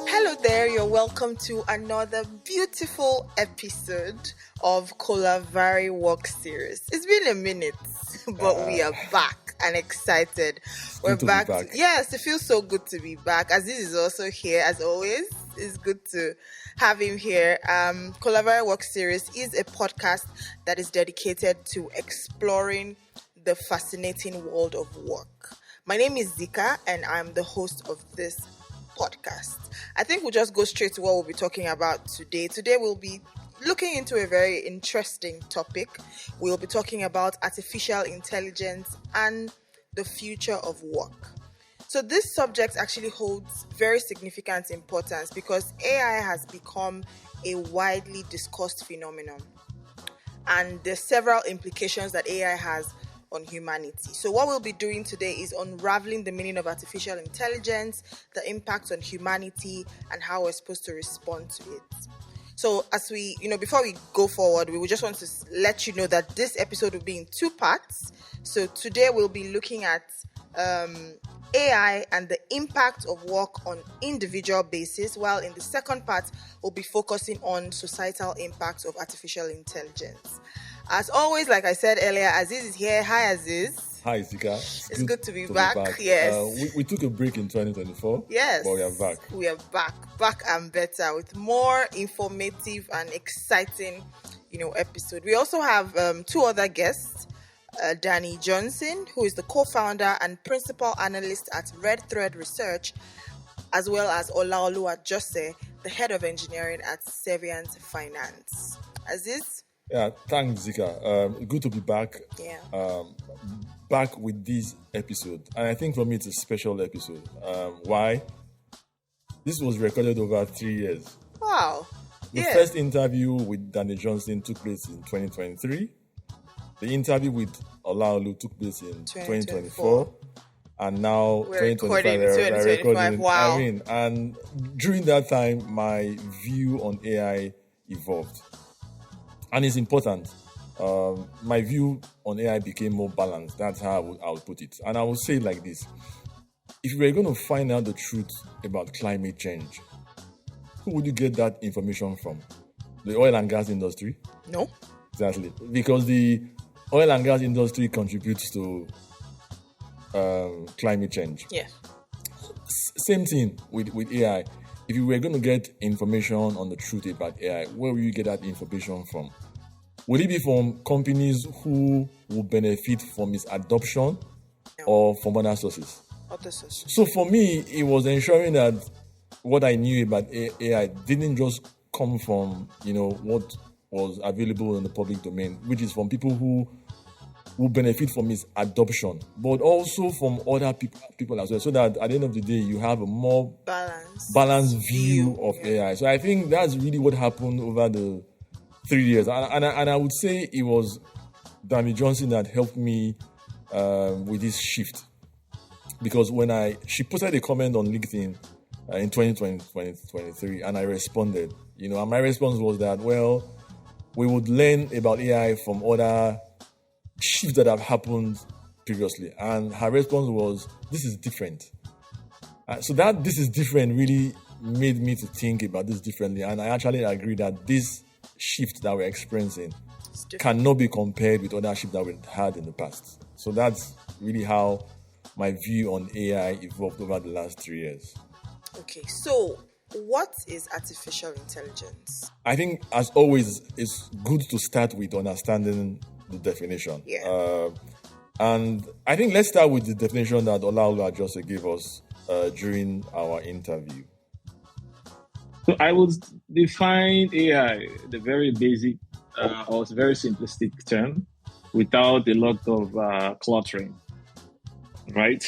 Hello there, you're welcome to another beautiful episode of Collavare Work Series. It's been a minute, but we are back and excited. We're back. Yes, it feels so good to be back. Azeez is also here, as always. It's good to have him here. Collavare Work Series is a podcast that is dedicated to exploring the fascinating world of work. My name is Ziika, and I'm the host of this podcast. I think we'll just go straight to what we'll be talking about today. Today we'll be looking into a very interesting topic. We'll be talking about artificial intelligence and the future of work. So this subject actually holds very significant importance because AI has become a widely discussed phenomenon, and there's several implications that AI has on humanity. So what we'll be doing today is unraveling the meaning of artificial intelligence, the impact on humanity, and how we're supposed to respond to it. So as we, before we go forward, we would just want to let you know that this episode will be in two parts. So today we'll be looking at AI and the impact of work on individual basis, while in the second part, we'll be focusing on societal impacts of artificial intelligence. As always, like I said earlier, Azeez is here. Hi, Azeez. Hi, Ziika. It's good to be back. Yes. We took a break in 2024. Yes. But we are back. We are back and better with more informative and exciting, episode. We also have two other guests. Danny Johnson, who is the co-founder and principal analyst at Red Thread Research, as well as Olaoluwa Jose, the head of engineering at Savient Finance. Azeez? Yeah, thanks, Ziika. Good to be back. Yeah. Back with this episode. And I think for me, it's a special episode. Why? This was recorded over 3 years. Wow. The first interview with Danny Johnson took place in 2023. The interview with Olaolu took place in 2024. And now we're 2025. Recording. Wow. And during that time, my view on AI evolved. And it's important. My view on AI became more balanced. That's how I would put it. And I will say it like this. If you were going to find out the truth about climate change, who would you get that information from? The oil and gas industry? No. Exactly. Because the oil and gas industry contributes to climate change. Yeah. Same thing with AI. If you were going to get information on the truth about AI, where will you get that information from? Would it be from companies who will benefit from its adoption, or from other sources? Other sources. So for me, it was ensuring that what I knew about AI didn't just come from, what was available in the public domain, which is from people who benefit from its adoption, but also from other people as well, so that at the end of the day, you have a more balanced view of AI. So I think that's really what happened over the 3 years. And I would say it was Danny Johnson that helped me with this shift. Because when she posted a comment on LinkedIn in 2023, and I responded, and my response was that, we would learn about AI from other shifts that have happened previously. And her response was, this is different. So that this is different really made me to think about this differently. And I actually agree that this shift that we're experiencing cannot be compared with other shifts that we've had in the past. So that's really how my view on AI evolved over the last 3 years. Okay, so what is artificial intelligence? I think, as always, it's good to start with understanding the definition. Yeah. And I think let's start with the definition that Olaoluwa Jose gave us during our interview. So I would define AI, the very basic or very simplistic term, without a lot of cluttering, right?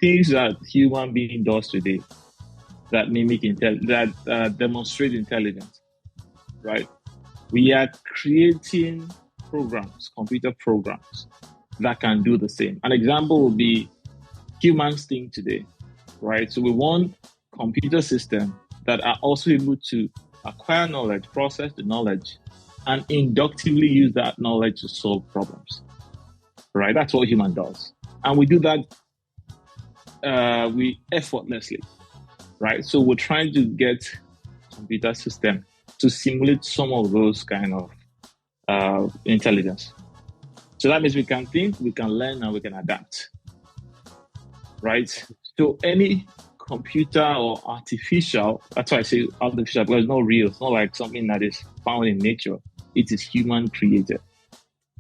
Things that human being does today that demonstrate intelligence, right? We are creating computer programs that can do the same. An example would be humans think today, right? So we want computer systems that are also able to acquire knowledge, process the knowledge, and inductively use that knowledge to solve problems. Right? That's what human does. And we do that we effortlessly. Right? So we're trying to get computer system to simulate some of those kind of intelligence. So that means we can think, we can learn, and we can adapt. Right? So any computer or artificial, that's why I say artificial, because it's not real. It's not like something that is found in nature. It is human created.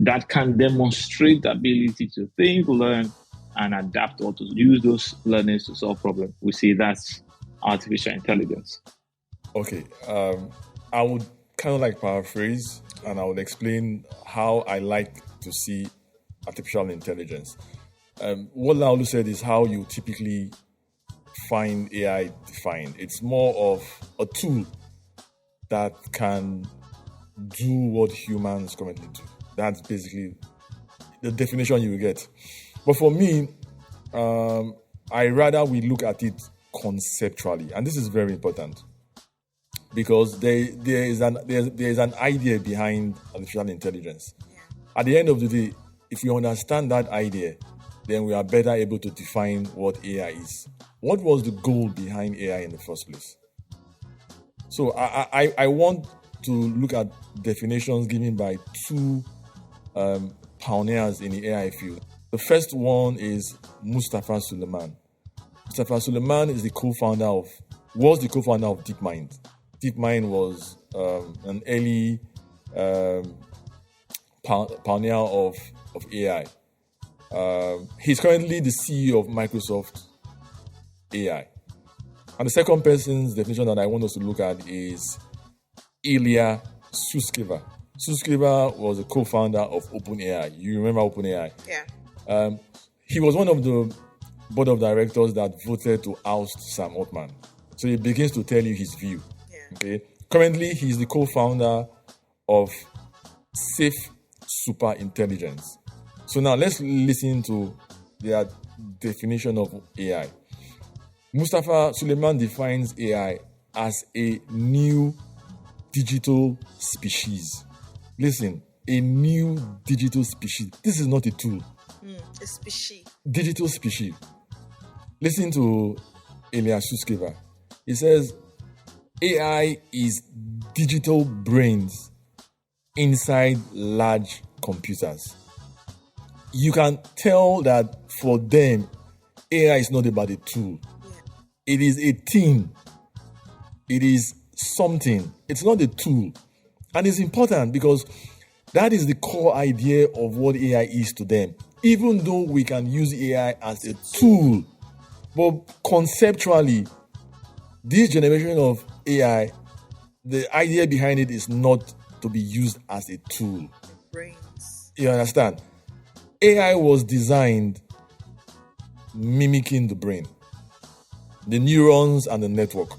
That can demonstrate the ability to think, learn, and adapt, or to use those learnings to solve problems. We say that's artificial intelligence. Okay. I would kind of like paraphrase, and I would explain how I like to see artificial intelligence. What Laulu said is how you typically find AI defined. It's more of a tool that can do what humans currently do. That's basically the definition you will get. But for me, I rather we look at it conceptually, and this is very important because there is an idea behind artificial intelligence. At the end of the day, if we understand that idea, then we are better able to define what AI is. What was the goal behind AI in the first place? So I want to look at definitions given by two pioneers in the AI field. The first one is Mustafa Suleyman. Mustafa Suleyman is was the co-founder of DeepMind. DeepMind was an early pioneer of AI. He's currently the CEO of Microsoft AI. And the second person's definition that I want us to look at is Ilya Sutskever. Sutskever was a co-founder of OpenAI. You remember OpenAI? Yeah. He was one of the board of directors that voted to oust Sam Altman. So he begins to tell you his view. Yeah. Okay. Currently, he's the co-founder of Safe Superintelligence. So now let's listen to their definition of AI. Mustafa Suleyman defines AI as a new digital species. Listen, a new digital species. This is not a tool. A species. Digital species. Listen to Elias Sutskever. He says, AI is digital brains inside large computers. You can tell that for them, AI is not about a tool. It is a thing. It is something. It's not a tool. And it's important because that is the core idea of what AI is to them. Even though we can use AI as a tool, but conceptually, this generation of AI, the idea behind it is not to be used as a tool. Brains. You understand? AI was designed mimicking the brain, the neurons and the network.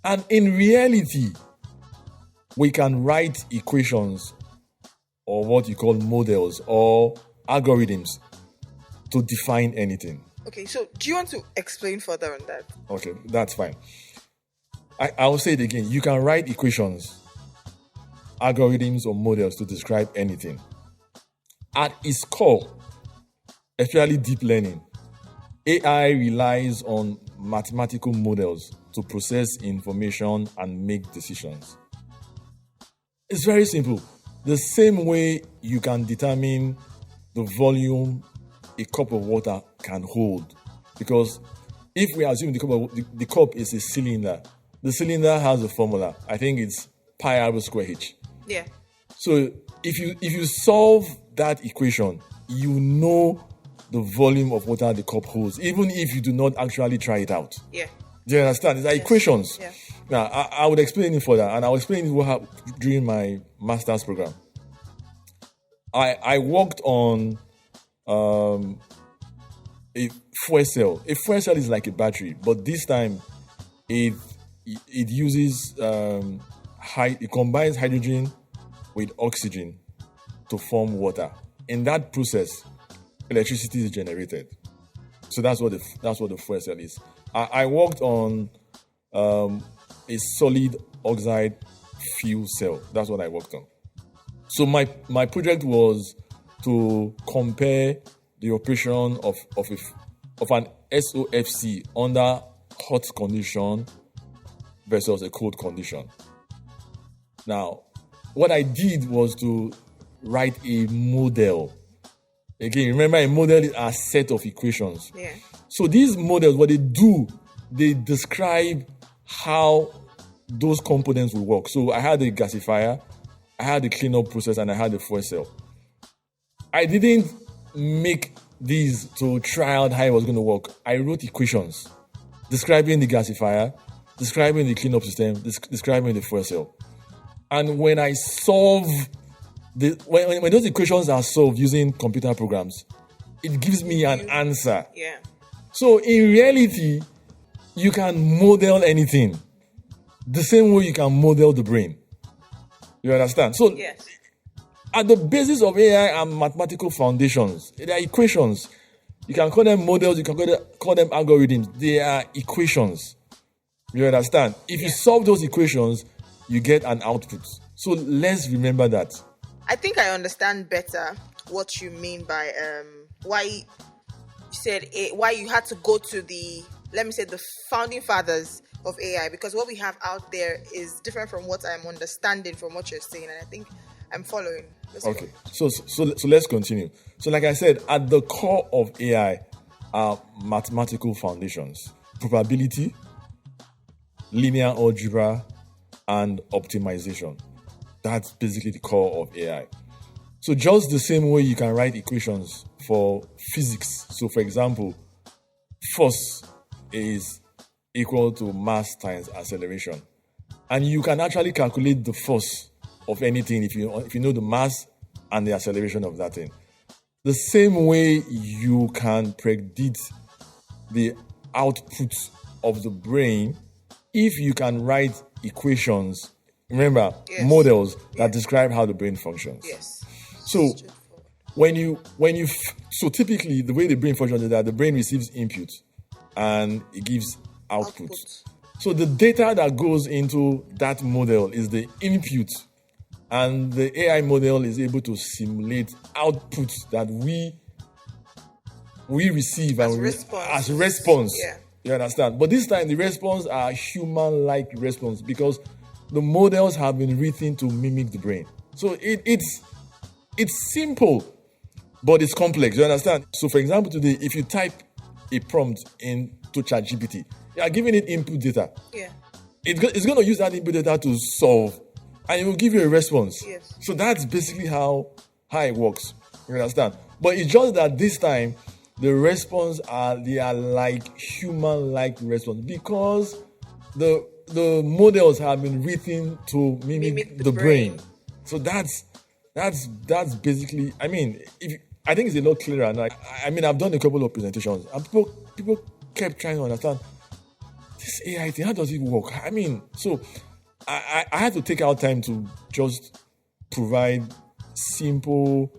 And in reality, we can write equations or what you call models or algorithms to define anything. Okay, so do you want to explain further on that? Okay, that's fine. I'll say it again. You can write equations, algorithms, or models to describe anything. At its core, especially deep learning, AI relies on mathematical models to process information and make decisions. It's very simple. The same way you can determine the volume a cup of water can hold. Because if we assume the cup is a cylinder, the cylinder has a formula. I think it's pi r square h. Yeah. So if you solve that equation, you know the volume of water the cup holds, even if you do not actually try it out. Yeah. Do you understand? It's like equations. Yeah. Now, I would explain it further, and I'll explain it what happened during my master's program. I worked on a fuel cell. A fuel cell is like a battery, but this time it uses it combines hydrogen with oxygen to form water. In that process, electricity is generated. So that's what the fuel cell is. I worked on a solid oxide fuel cell. That's what I worked on. So my project was to compare the operation of an SOFC under hot condition versus a cold condition. Now, what I did was to write a model. Again, remember, a model is a set of equations. Yeah. So these models, what they do, they describe how those components will work. So I had a gasifier, I had the cleanup process, and I had the fuel cell. I didn't make these to try out how it was going to work. I wrote equations describing the gasifier, describing the cleanup system, describing the fuel cell. And when I solve when those equations are solved using computer programs, it gives me an answer. Yeah. So in reality, you can model anything the same way you can model the brain. You understand? So Yes. at the basis of AI are mathematical foundations. They are equations. You can call them models, you can call them algorithms. They are equations. You understand? If you solve those equations, you get an output. So let's remember that. I think I understand better what you mean by why you said why you had to go to the founding fathers of AI, because what we have out there is different from what I'm understanding from what you're saying, and I think I'm following. Okay, so let's continue. So like I said, at the core of AI are mathematical foundations: probability, linear algebra, and optimization. That's basically the core of AI. So just the same way you can write equations for physics. So for example, force is equal to mass times acceleration. And you can actually calculate the force of anything if you know the mass and the acceleration of that thing. The same way you can predict the output of the brain if you can write equations. Remember, models that describe how the brain functions. Yes. So so typically the way the brain functions is that the brain receives input and it gives output. So the data that goes into that model is the input, and the AI model is able to simulate outputs that we receive as response. Yeah. You understand? But this time the response are human-like response because the models have been written to mimic the brain. So it's simple, but it's complex. You understand? So for example, today, if you type a prompt into ChatGPT, you are giving it input data. Yeah. It's going to use that input data to solve, and it will give you a response. Yes. So that's basically how it works. You understand? But it's just that this time, the response are like human-like response because the models have been written to mimic the brain. So that's basically. I mean, I think it's a lot clearer now. I mean, I've done a couple of presentations, and people kept trying to understand this AI thing. How does it work? I mean, so I had to take out time to just provide simple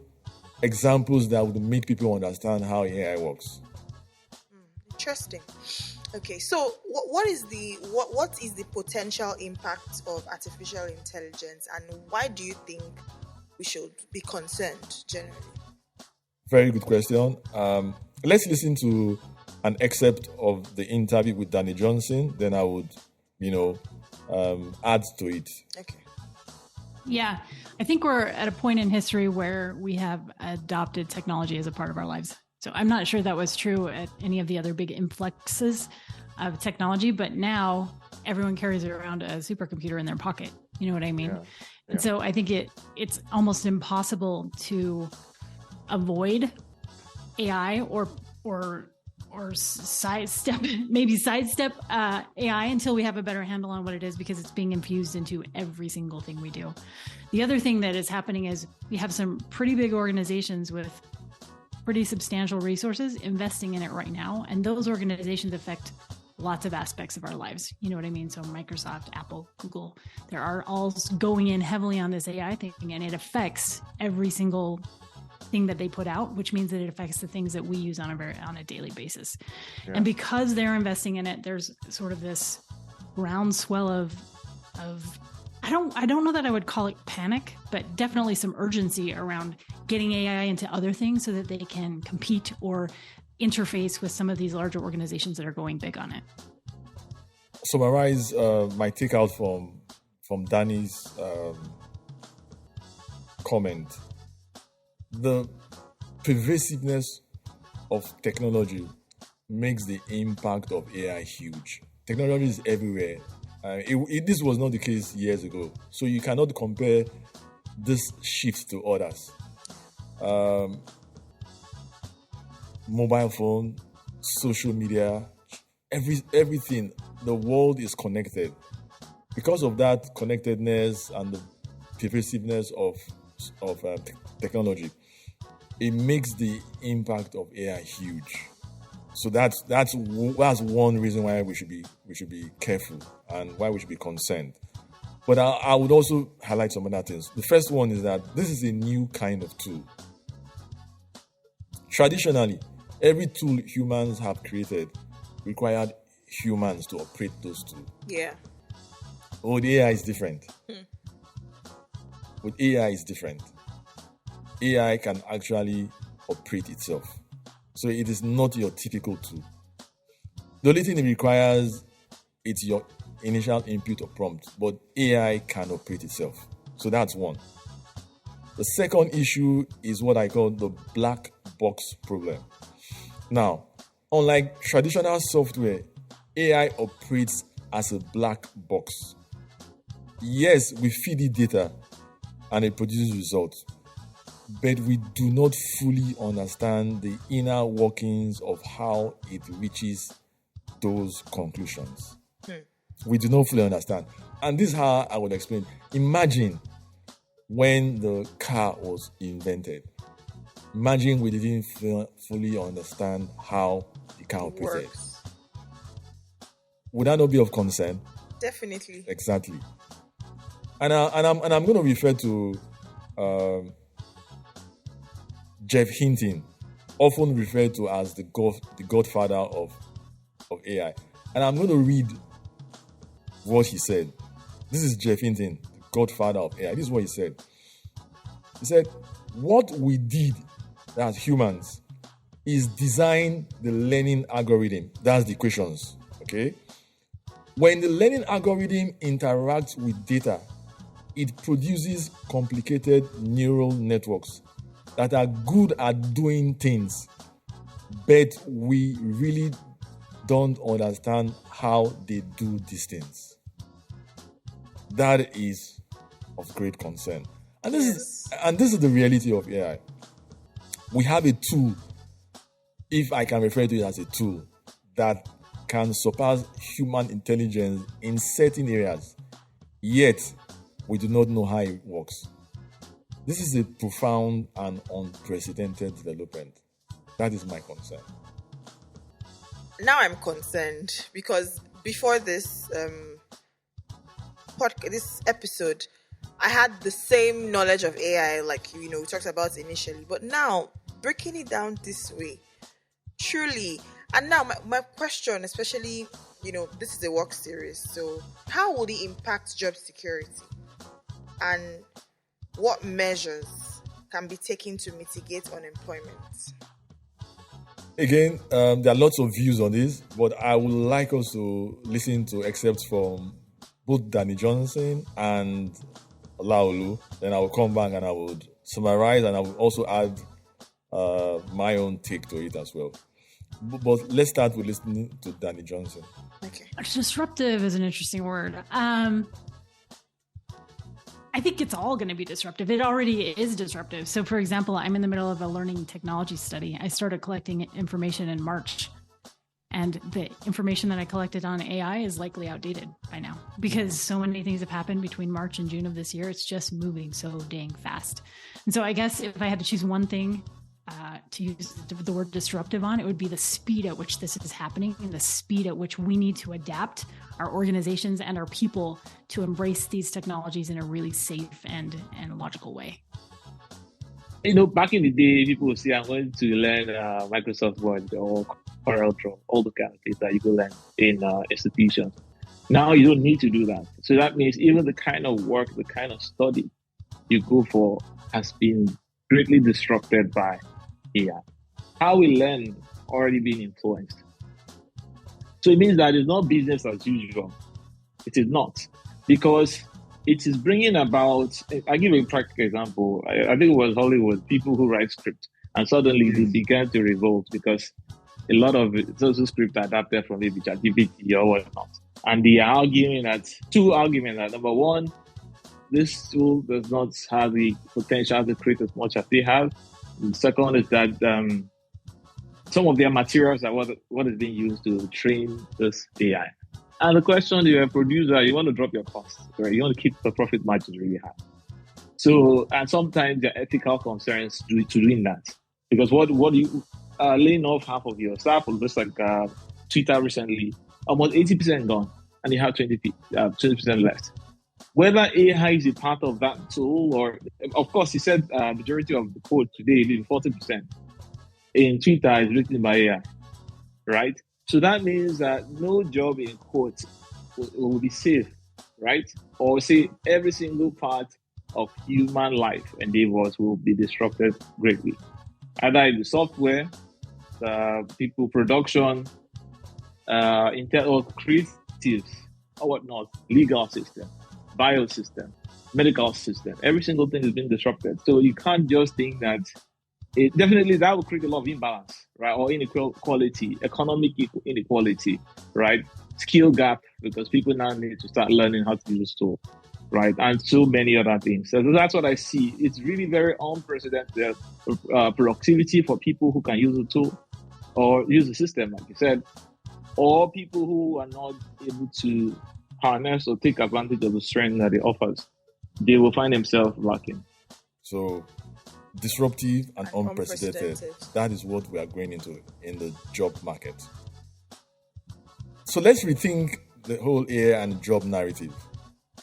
examples that would make people understand how AI works. Interesting. Okay, so what is the potential impact of artificial intelligence, and why do you think we should be concerned generally? Very good question. Let's listen to an excerpt of the interview with Danny Johnson. Then I would, add to it. Okay. Yeah, I think we're at a point in history where we have adopted technology as a part of our lives. So I'm not sure that was true at any of the other big influxes of technology, but now everyone carries around a supercomputer in their pocket. You know what I mean? Yeah. And so I think it's almost impossible to avoid AI or sidestep AI until we have a better handle on what it is, because it's being infused into every single thing we do. The other thing that is happening is we have some pretty big organizations with pretty substantial resources investing in it right now. And those organizations affect lots of aspects of our lives. You know what I mean? So Microsoft, Apple, Google, they are all going in heavily on this AI thing, and it affects every single thing that they put out, which means that it affects the things that we use on a daily basis. Yeah. And because they're investing in it, there's sort of this groundswell of I don't know that I would call it panic, but definitely some urgency around getting AI into other things so that they can compete or interface with some of these larger organizations that are going big on it. Summarize my takeout from Danny's comment. The pervasiveness of technology makes the impact of AI huge. Technology is everywhere. This was not the case years ago, so you cannot compare this shift to others. Mobile phone, social media, everything. The world is connected. Because of that connectedness and the pervasiveness of technology, it makes the impact of AI huge. So that's one reason why we should be careful and why we should be concerned. But I would also highlight some other things. The first one is that this is a new kind of tool. Traditionally, every tool humans have created required humans to operate those tools. Yeah. With AI is different. With AI is different. AI can actually operate itself. So it is not your typical tool. The only thing it requires is your initial input or prompt, but AI can operate itself. So that's one. The second issue is what I call the black box problem. Now, unlike traditional software, AI operates as a black box. Yes, we feed it data and it produces results, but we do not fully understand the inner workings of how it reaches those conclusions. We do not fully understand. And this is how I would explain. Imagine when the car was invented. Imagine we didn't fully understand how the car operated. Works. Would that not be of concern? Definitely. Exactly. And I'm going to refer to Jeff Hinton, often referred to as the godfather of AI. And I'm going to read what he said. This is Jeff Hinton, the godfather of AI. This is what he said. He said, what we did as humans is design the learning algorithm. That's the equations, okay? When the learning algorithm interacts with data, it produces complicated neural networks that are good at doing things, but we really don't understand how they do these things. That is of great concern. And this is the reality of AI. We have a tool, if I can refer to it as a tool, that can surpass human intelligence in certain areas, yet we do not know how it works. This is a profound and unprecedented development. That is my concern. Now I'm concerned because before this this episode, I had the same knowledge of AI like we talked about initially, but now breaking it down this way, truly. And now my question, especially this is a work series, so how will it impact job security, and what measures can be taken to mitigate unemployment? Again, there are lots of views on this, but I would like us to listen to excerpts from both Danny Johnson and Laolu. Then I will come back and I would summarize, and I will also add my own take to it as well. But let's start with listening to Danny Johnson. Okay. Disruptive is an interesting word. I think it's all going to be disruptive. It already is disruptive. So, for example, I'm in the middle of a learning technology study. I started collecting information in March, and the information that I collected on AI is likely outdated by now because so many things have happened between March and June of this year. It's just moving so dang fast. And so I guess if I had to choose one thing to use the word disruptive on, it would be the speed at which this is happening and the speed at which we need to adapt our organizations and our people to embrace these technologies in a really safe and logical way. Back in the day, people would say, I'm going to learn Microsoft Word or CorelDRAW, all the kind of things that you can learn in institutions. Now you don't need to do that. So that means even the kind of work, the kind of study you go for has been greatly disrupted by AI. How we learn already being influenced. So it means that it's not business as usual. It is not. Because it is bringing about, I'll give you a practical example. I think it was Hollywood, people who write script, and suddenly they began to revolt because a lot of those script adapted from maybe ChatGPT or whatnot. And they are arguing that, two arguments that, number one, this tool does not have the potential to create as much as they have. The second is that some of their materials are what is being used to train this AI. And the question, you're a producer, you want to drop your costs, right? You want to keep the profit margins really high. So, and sometimes there are ethical concerns to doing that. Because what you laying off half of your staff, or just like Twitter recently, almost 80% gone, and you have 20% left. Whether AI is a part of that tool, or of course, he said majority of the code today, even 40% in Twitter is written by AI, right? So that means that no job in quotes will be safe, right? Or say every single part of human life endeavors will be disrupted greatly. Either in the software, the people production, or creatives, or whatnot, legal system, biosystem, medical system. Every single thing is being disrupted. So you can't just think that definitely that will create a lot of imbalance, right? Or inequality, economic inequality, right? Skill gap, because people now need to start learning how to use tools, right? And so many other things. So that's what I see. It's really very unprecedented productivity for people who can use the tool or use the system, like you said, or people who are not able to harness or take advantage of the strength that it offers. They will find themselves lacking. So disruptive and unprecedented. That is what we are going into in the job market. So let's rethink the whole AI and job narrative.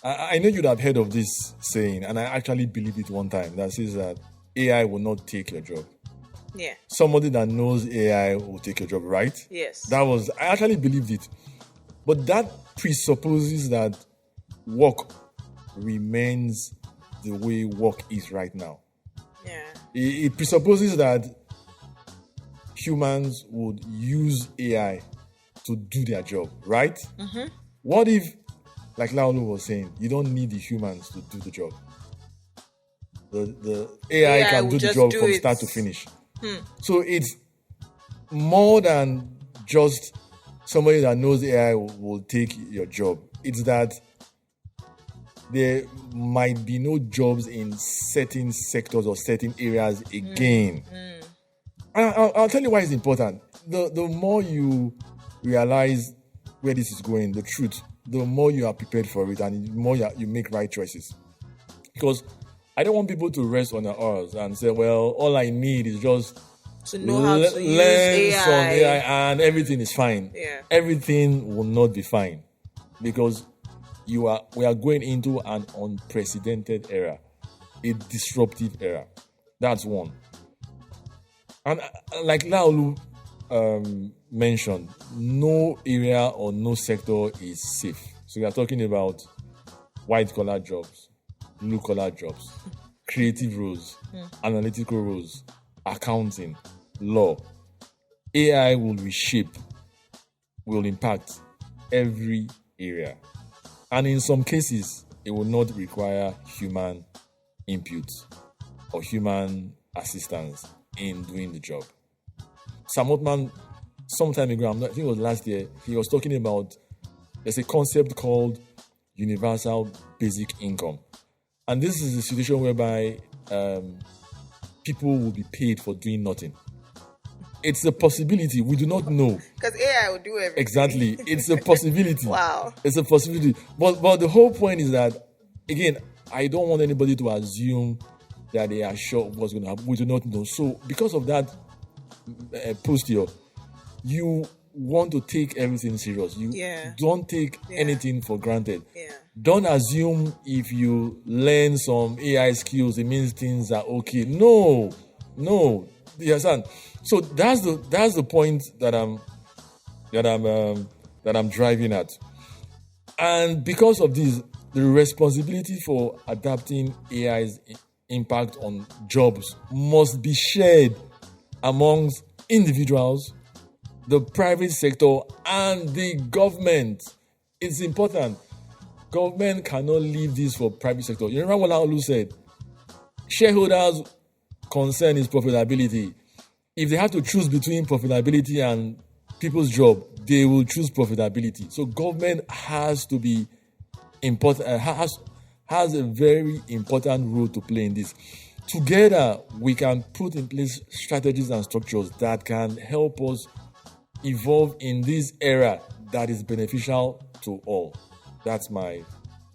I know you'd have heard of this saying, and I actually believed it one time, that says that AI will not take your job. Yeah. Somebody that knows AI will take your job, right? Yes. I actually believed it. But that presupposes that work remains the way work is right now. Yeah. It presupposes that humans would use AI to do their job, right? Mm-hmm. What if, like Laolu was saying, you don't need the humans to do the job? The AI can do the job from start to finish. So it's more than just somebody that knows AI will take your job. It's that there might be no jobs in certain sectors or certain areas again. And I'll tell you why it's important. The more you realize where this is going, the truth, the more you are prepared for it and the more you make right choices. Because I don't want people to rest on their oars and say, well, all I need is just to know how to use learn some AI and everything is fine. Yeah. Everything will not be fine because we are going into an unprecedented era, a disruptive era. That's one. And like Laolu mentioned, no area or no sector is safe. So we are talking about white-collar jobs, blue-collar jobs, creative roles, analytical roles, accounting, law. AI will reshape, will impact every area. And in some cases, it will not require human input or human assistance in doing the job. Sam Altman, some time ago, I think it was last year, he was talking about, there's a concept called universal basic income. And this is a situation whereby people will be paid for doing nothing. It's a possibility. We do not know. Because AI will do everything. Exactly. It's a possibility. Wow. It's a possibility. But the whole point is that, again, I don't want anybody to assume that they are sure of what's going to happen. We do not know. So because of that post here, you want to take everything serious. You don't take anything for granted. Yeah. Don't assume if you learn some AI skills, it means things are okay. No. You understand? So that's the point that I'm driving at. And because of this, the responsibility for adapting AI's impact on jobs must be shared amongst individuals, the private sector, and the government. It's important. Government cannot leave this for private sector. You remember what Laulu said? Shareholders' concern is profitability. If they have to choose between profitability and people's job, they will choose profitability. So government has to be important, has a very important role to play in this. Together, we can put in place strategies and structures that can help us evolve in this era that is beneficial to all. That's my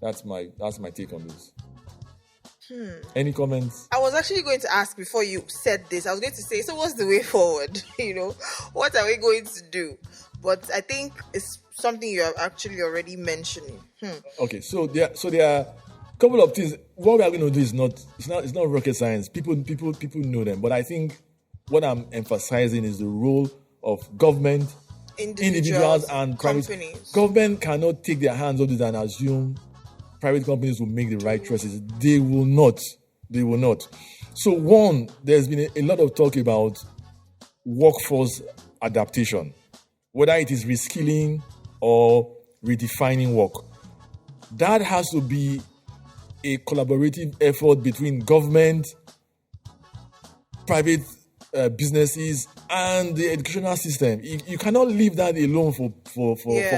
take on this. Any comments? I was actually going to ask before you said this. I was going to say, so what's the way forward? What are we going to do? But I think it's something you are actually already mentioning. Okay, so there are a couple of things. What we are going to do is it's not rocket science. People know them, but I think what I'm emphasizing is the role of government, individuals and companies. Government cannot take their hands off this and assume private companies will make the right choices. They will not. So one, there's been a lot of talk about workforce adaptation, whether it is reskilling or redefining work. That has to be a collaborative effort between government, private businesses, and the educational system. You cannot leave that alone for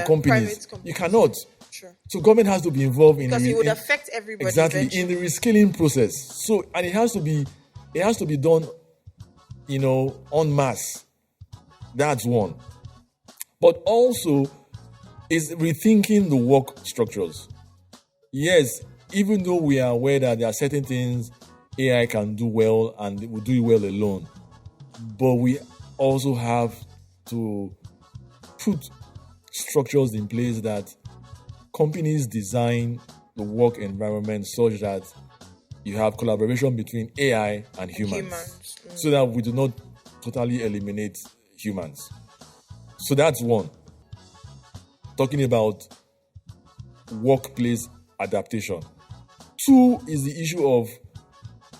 companies. You cannot. Sure. So government has to be involved in because it would affect everybody exactly eventually. In the reskilling process. So and it has to be done, en masse. That's one. But also is rethinking the work structures. Yes, even though we are aware that there are certain things AI can do well and it will do it well alone, but we also have to put structures in place that companies design the work environment such that you have collaboration between AI and humans. So that we do not totally eliminate humans. So that's one. Talking about workplace adaptation. Two is the issue of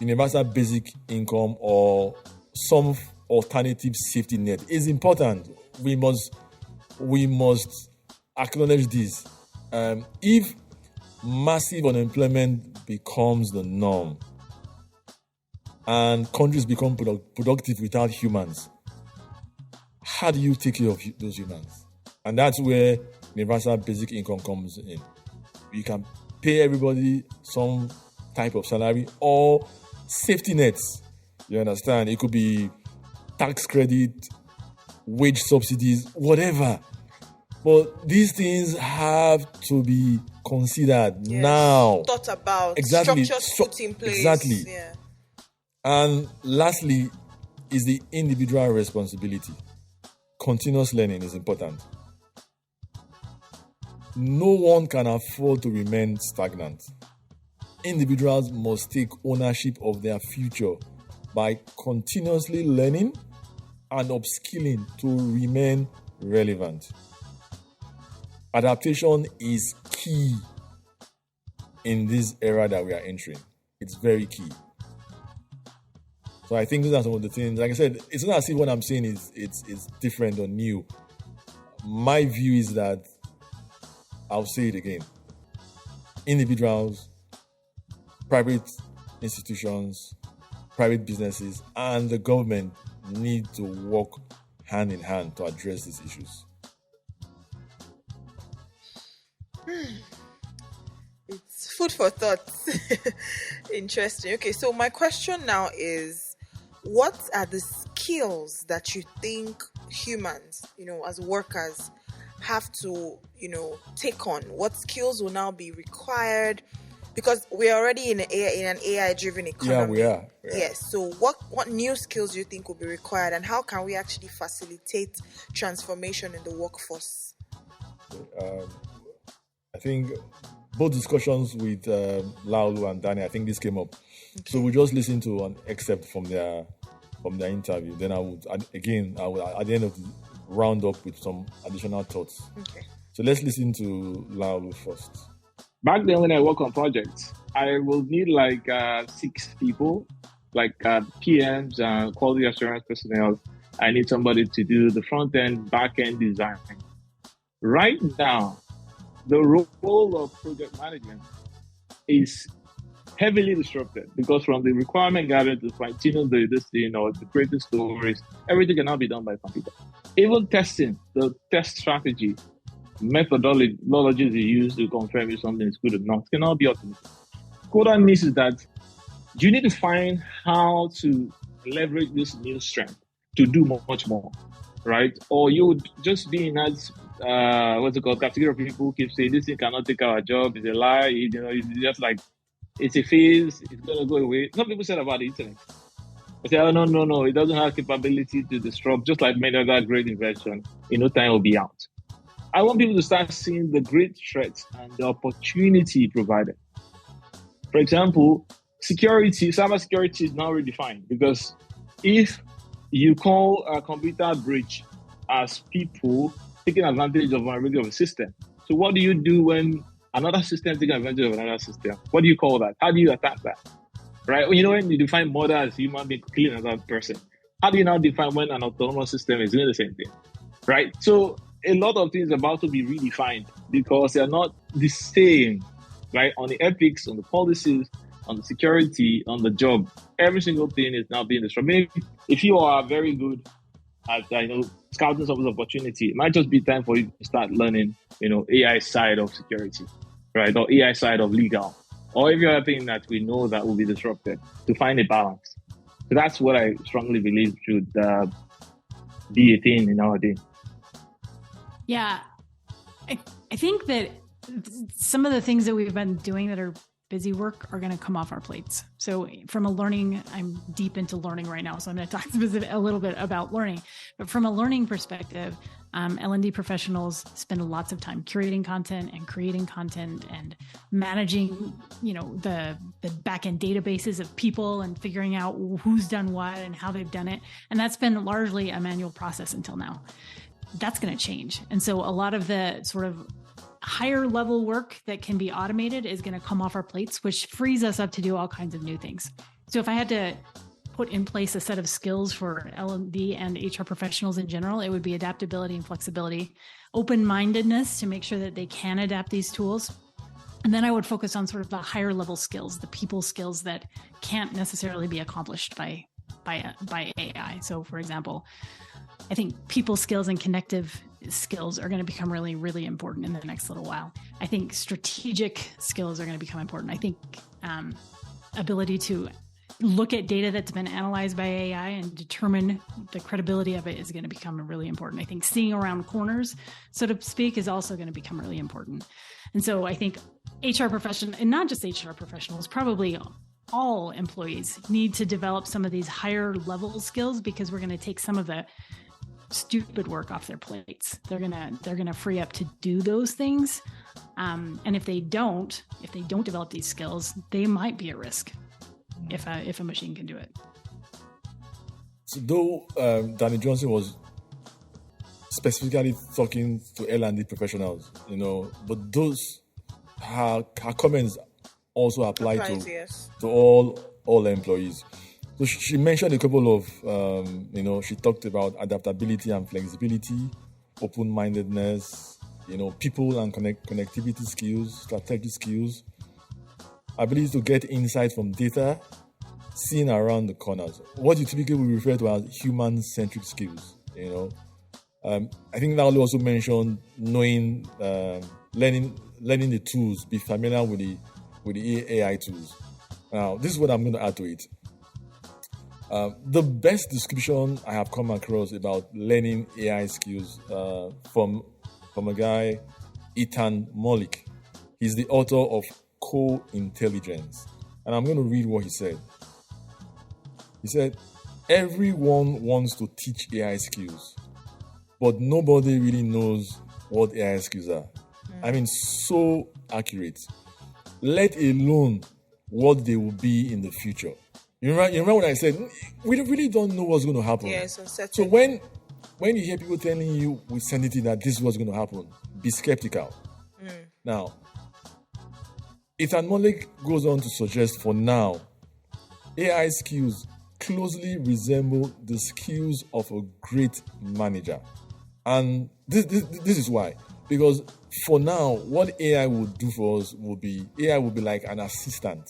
universal basic income or some alternative safety net. It's important. We must acknowledge this. If massive unemployment becomes the norm and countries become productive without humans, how do you take care of those humans? And that's where universal basic income comes in. You can pay everybody some type of salary or safety nets. You understand? It could be tax credit, wage subsidies, whatever. But these things have to be considered now. Thought about. Exactly. Structures put in place. Exactly. Yeah. And lastly is the individual responsibility. Continuous learning is important. No one can afford to remain stagnant. Individuals must take ownership of their future by continuously learning and upskilling to remain relevant. Adaptation is key in this era that we are entering. It's very key. So I think these are some of the things. Like I said, it's not as if what I'm saying is it's different or new. My view is that, I'll say it again, individuals, private institutions, private businesses, and the government need to work hand in hand to address these issues. It's food for thought. Interesting. Okay, so my question now is, what are the skills that you think humans, as workers, have to, take on? What skills will now be required? Because we're already in an AI-driven economy. Yeah, we are. Yeah. Yes. So what new skills do you think will be required, and how can we actually facilitate transformation in the workforce? I think both discussions with Laulu and Danny, I think this came up. Okay. So we just listened to an excerpt from their interview. Then I would at the end of the round up with some additional thoughts. Okay. So let's listen to Laulu first. Back then when I work on projects, I will need like 6 people, like PMs and quality assurance personnel. I need somebody to do the front end, back end design. Right now, the role of project management is heavily disrupted because from the requirement gathering to fine-tuning this thing or the creating stories, everything can now be done by computer. Even testing, the test strategy, methodologies you use to confirm if something is good or not can all be automated. What that means is that you need to find how to leverage this new strength to do much more, right? Or you would just be in that category of people who keep saying this thing cannot take our job, it's a lie, it's just like it's a phase, it's gonna go away. Some people said about the internet. I say, oh no, it doesn't have capability to disrupt, just like many other great invention, in no time it will be out. I want people to start seeing the great threats and the opportunity provided. For example, cybersecurity is now redefined because if you call a computer breach as people taking advantage of vulnerability of a system, so what do you do when another system taking advantage of another system? What do you call that? How do you attack that? Right? When you define murder as human being killing another person, how do you now define when an autonomous system is doing the same thing? Right? So a lot of things are about to be redefined because they're not the same, right? On the ethics, on the policies, on the security, on the job, every single thing is now being disrupted. If you are very good at, scouting some opportunity, it might just be time for you to start learning, AI side of security, right? Or AI side of legal, or every other thing that we know that will be disrupted to find a balance. So that's what I strongly believe should be a thing in our day. Yeah, I think that some of the things that we've been doing that are busy work are going to come off our plates. So from a learning, I'm deep into learning right now, so I'm going to talk a little bit about learning. But from a learning perspective, L&D professionals spend lots of time curating content and creating content and managing, the back-end databases of people and figuring out who's done what and how they've done it. And that's been largely a manual process until now. That's going to change. And so a lot of the sort of higher level work that can be automated is going to come off our plates, which frees us up to do all kinds of new things. So if I had to put in place a set of skills for L&D and HR professionals in general, it would be adaptability and flexibility, open-mindedness to make sure that they can adapt these tools. And then I would focus on sort of the higher level skills, the people skills that can't necessarily be accomplished by AI. So for example, I think people skills and connective skills are going to become really, really important in the next little while. I think strategic skills are going to become important. I think ability to look at data that's been analyzed by AI and determine the credibility of it is going to become really important. I think seeing around corners, so to speak, is also going to become really important. And so I think HR professionals, and not just HR professionals, probably all employees need to develop some of these higher level skills because we're going to take some of the stupid work off their plates. They're gonna free up to do those things, and if they don't develop these skills, they might be at risk if a machine can do it. So though Danny Johnson was specifically talking to L&D professionals, but those her comments also apply to all employees. So she mentioned a couple of, she talked about adaptability and flexibility, open-mindedness, people and connectivity skills, strategic skills, ability to get insight from data, seeing around the corners. What you typically would refer to as human-centric skills, I think Laulu also mentioned knowing, learning the tools, be familiar with the AI tools. Now, this is what I'm going to add to it. The best description I have come across about learning AI skills from a guy, Ethan Mollick. He's the author of Co-Intelligence. And I'm going to read what he said. He said, everyone wants to teach AI skills, but nobody really knows what AI skills are. I mean, so accurate. Let alone what they will be in the future. You remember when I said, we really don't know what's going to happen. Yes, so when when you hear people telling you with certainty that this is what's going to happen, be skeptical. Now, Ethan Mollick goes on to suggest for now, AI skills closely resemble the skills of a great manager. And this is why. Because for now, what AI will do for us will be like an assistant.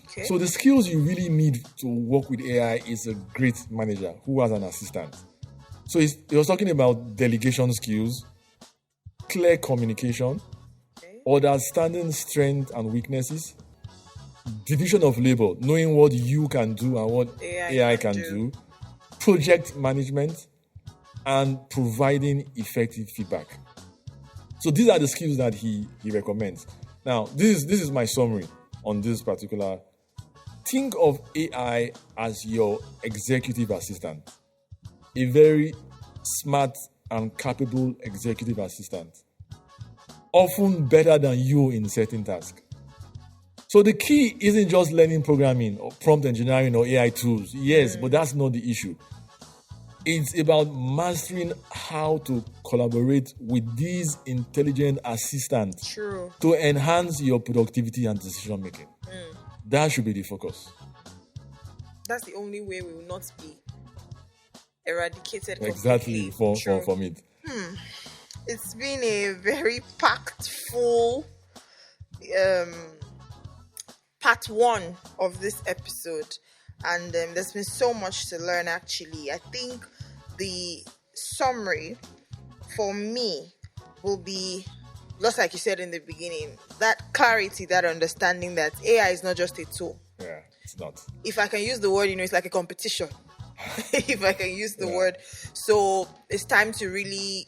Okay. So the skills you really need to work with AI is a great manager who has an assistant. So he was talking about delegation skills, clear communication, understanding strengths and weaknesses, division of labor, knowing what you can do and what AI can do, project management, and providing effective feedback. So these are the skills that he recommends. Now, this is my summary on this particular. Think of AI as your executive assistant, a very smart and capable executive assistant, often better than you in certain tasks. So the key isn't just learning programming or prompt engineering or AI tools. Yes, but that's not the issue. It's about mastering how to collaborate with these intelligent assistants to enhance your productivity and decision making. That should be the focus. That's the only way we will not be eradicated exactly from it. It's been a very packed full part one of this episode, and there's been so much to learn. Actually, I think the summary for me will be, just like you said in the beginning, that clarity, that understanding that AI is not just a tool. Yeah, it's not. If I can use the word, it's like a competition. If I can use the word. So it's time to really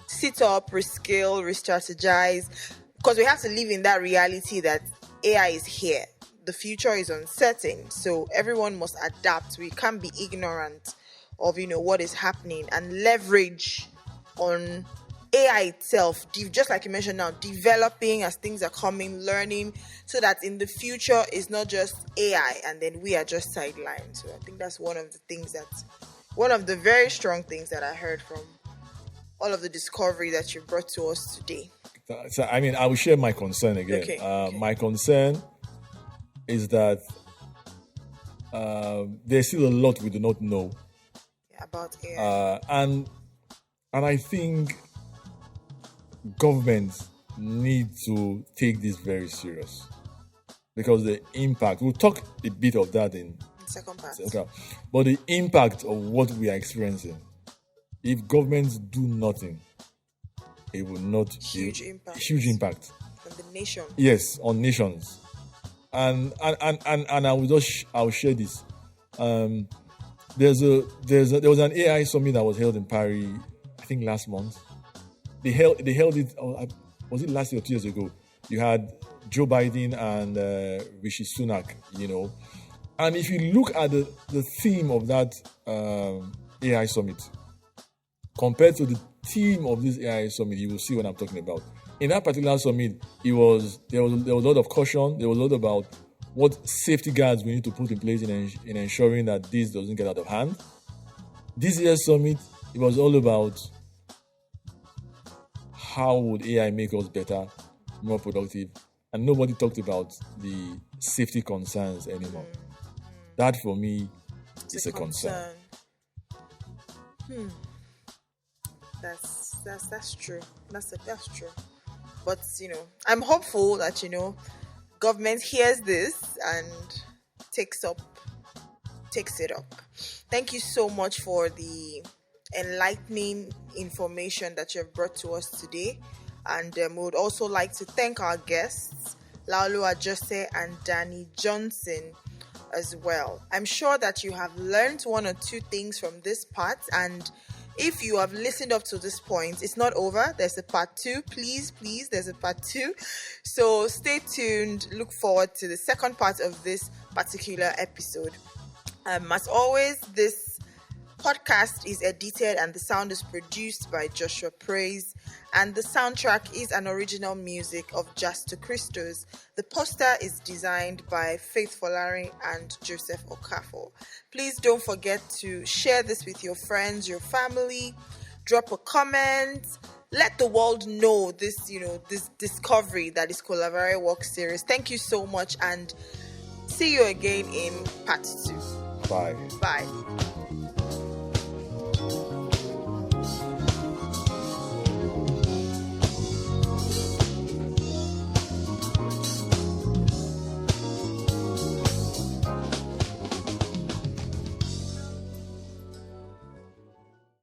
sit up, reskill, re-strategize, because we have to live in that reality that AI is here. The future is uncertain, so everyone must adapt. We can't be ignorant of what is happening, and leverage on AI itself, just like you mentioned now, developing as things are coming, learning, so that in the future it's not just AI and then we are just sidelined. So I think that's one of the very strong things that I heard from all of the discovery that you brought to us today. So, I will share my concern again. Okay. My concern is that there's still a lot we do not know about AI. And I think governments need to take this very serious, because the impact, we'll talk a bit of that in second part. Okay. But the impact of what we are experiencing, if governments do nothing, it will not huge impact on the nation. Yes, on nations. And I'll share this. There was an AI summit that was held in Paris, I think last month. They held it. Was it last year or 2 years ago? You had Joe Biden and Rishi Sunak. And if you look at the theme of that AI summit compared to the theme of this AI summit, you will see what I'm talking about. In that particular summit, there was a lot of caution. There was a lot about what safety guards we need to put in place in ensuring that this doesn't get out of hand. This year's summit, it was all about how would AI make us better, more productive, and nobody talked about the safety concerns anymore. That for me is a concern. That's true. That's true. But I'm hopeful that government hears this and takes it up. Thank you so much for the enlightening information that you have brought to us today, and we would also like to thank our guests, Laulu Ajose and Danny Johnson, as well. I'm sure that you have learned one or two things from this part, and if you have listened up to this point, it's not over. There's a part 2. Please, there's a part 2. So stay tuned. Look forward to the second part of this particular episode. As always, this podcast is edited and the sound is produced by Joshua Praise. and the soundtrack is an original music of Justo Christos. The poster is designed by Faith Folari and Joseph Okafor. Please don't forget to share this with your friends, your family, drop a comment, let the world know this, this discovery that is Collavare Work Series. Thank you so much, and see you again in part 2. Bye. Bye.